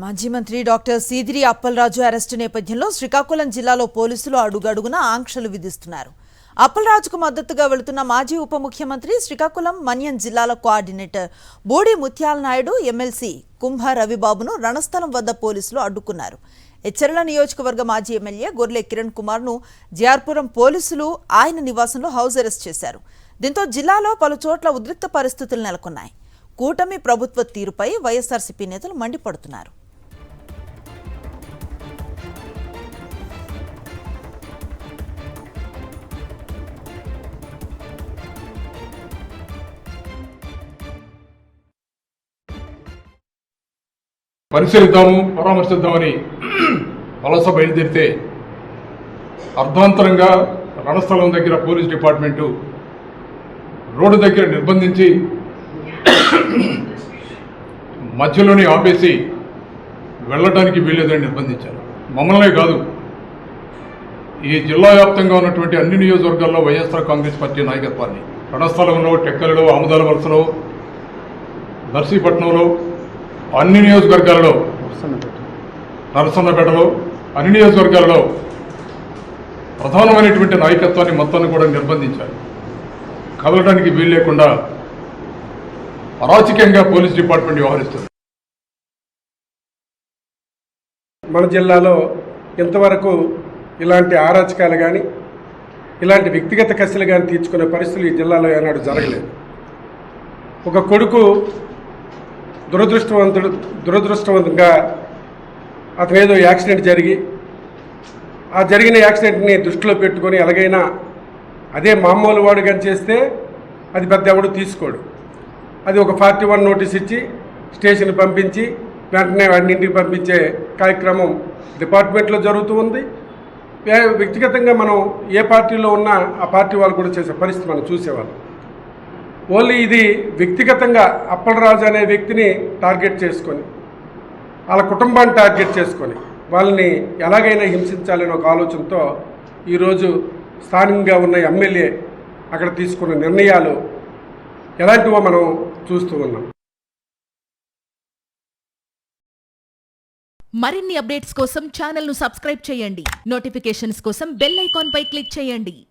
మాజీ మంత్రి doctor Seediri Appalaraju arrest నేపథ్యంలో శ్రీకాకుళం జిల్లాలో పోలీసులు అడుగడుగునా ఆంక్షలు విధిస్తున్నారు. అప్పలరాజుకు మద్దతుగా వెళుతున్న మాజీ ఉప ముఖ్యమంత్రి శ్రీకాకుళం మన్యం జిల్లాల కోఆర్డినేటర్ బోడి ముత్యాల నాయుడు ఎమ్మెల్సీ కుంభ రవిబాబును రణస్థలం వద్ద పోలీసులు అడ్డుకున్నారు. ఎచ్చర్ల నియోజకవర్గ మాజీ ఎమ్మెల్యే గొర్లె కిరణ్ కుమార్ను జిఆర్పురం పోలీసులు ఆయన నివాసంలో హౌస్ అరెస్ట్ చేశారు. దీంతో జిల్లాలో పలు చోట్ల ఉద్రిక్త పరిస్థితులు నెలకొన్నాయి. కూటమి ప్రభుత్వ తీరుపై వైఎస్ఆర్సీపీ నేతలు మండిపడుతున్నారు. పరిశీలిద్దాము, పరామర్శిద్దామని వలస బయలుదేరితే అర్ధాంతరంగా రణస్థలం దగ్గర పోలీస్ డిపార్ట్మెంటు రోడ్డు దగ్గర నిర్బంధించి మధ్యలోనే ఆపేసి వెళ్ళడానికి వీల్లేదని నిర్బంధించారు. మమ్మల్నే కాదు, ఈ జిల్లా వ్యాప్తంగా ఉన్నటువంటి అన్ని నియోజకవర్గాల్లో వైఎస్ఆర్ కాంగ్రెస్ పార్టీ నాయకత్వాన్ని రణస్థలంలో, టెక్కలలో, ఆముదాల వలసలో, నర్సీపట్నంలో, అన్ని నియోజకవర్గాలలో, నరసన్నపేటలో అన్ని నియోజకవర్గాలలో ప్రధానమైనటువంటి నాయకత్వాన్ని మొత్తాన్ని కూడా నిర్బంధించారు. కదలడానికి వీలు లేకుండా అరాచకంగా పోలీస్ డిపార్ట్మెంట్ వ్యవహరిస్తుంది. మన జిల్లాలో ఇంతవరకు ఇలాంటి అరాచకాలు కానీ ఇలాంటి వ్యక్తిగత కసిలు కానీ తీర్చుకునే పరిస్థితులు ఈ జిల్లాలో ఏనాడు జరగలేదు. ఒక కొడుకు దురదృష్టవంతంగా అతను ఏదో యాక్సిడెంట్ జరిగి ఆ జరిగిన యాక్సిడెంట్ని దృష్టిలో పెట్టుకొని ఎలాగైనా అదే మామూలు వాడు కానీ చేస్తే అది పెద్ద ఎవడు తీసుకోడు. అది ఒక 41 నోటీస్ ఇచ్చి స్టేషన్ పంపించి వెంటనే అన్నింటికి పంపించే కార్యక్రమం డిపార్ట్మెంట్లో జరుగుతూ ఉంది. వ్యక్తిగతంగా మనం ఏ పార్టీలో ఉన్నా ఆ పార్టీ వాళ్ళు కూడా చేసే పరిస్థితి మనం చూసేవాళ్ళం. ఓన్లీ ఇది వ్యక్తిగతంగా అప్పలరాజు అనే వ్యక్తిని టార్గెట్ చేసుకొని, వాళ్ళ కుటుంబాన్ని టార్గెట్ చేసుకొని వాళ్ళని ఎలాగైనా హింసించాలని ఒక ఆలోచనతో ఈరోజు స్థానికంగా ఉన్న ఎమ్మెల్యే అక్కడ తీసుకున్న నిర్ణయాలు ఎలాంటివో మనం చూస్తూ ఉన్నాం. మరిన్ని అప్డేట్స్ కోసం ఛానల్ను సబ్స్క్రైబ్ చేయండి. నోటిఫికేషన్స్ కోసం బెల్ ఐకాన్ పై క్లిక్ చేయండి.